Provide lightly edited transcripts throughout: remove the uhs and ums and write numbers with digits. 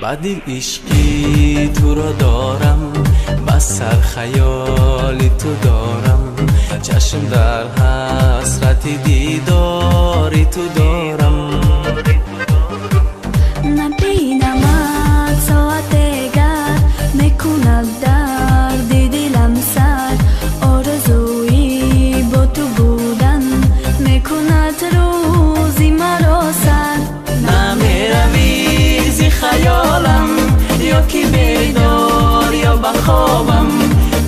بعدی عشقی تو را دارم، بس سر خیالی تو دارم، چشم در حسرت دیداری تو دارم. نبینمت ساعت دیگر میکند درد دلم سر، آرزویی با تو بودن میکند روزی مرا سر. نمیروی زی خیالم، یا که بیدار یا بخوابم،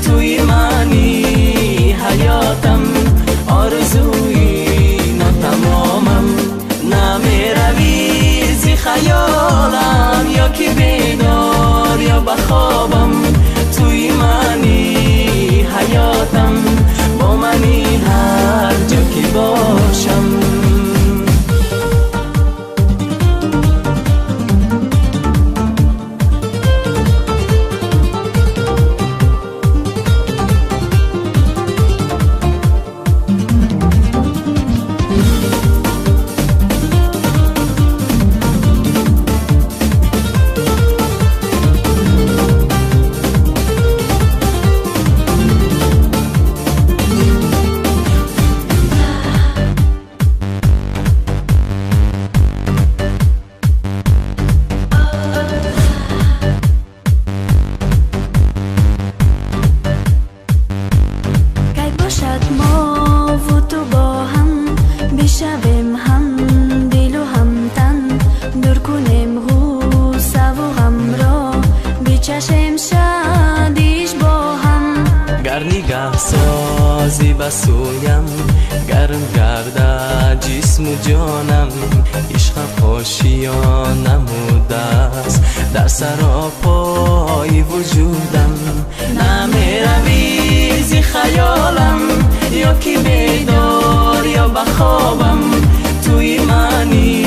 توی منی حیاتم، آرزوی ناتمامم. نمیروی زی خیالم، یا که بیدار یا بخوابم، توی منی حیاتم، با منی هر جا که باشم. ما و تو با هم بشویم هم دل و هم تن، دور کنیم غوسه و غم را بچشیم شادیش با هم. گر نگاه سازی بسویم، گرم گرده جسم و جانم، عشق پاشیان نموده است در سراپای وجودم. نمیروی زی خیالم، یا که بیدار یا بخوابم، توی منی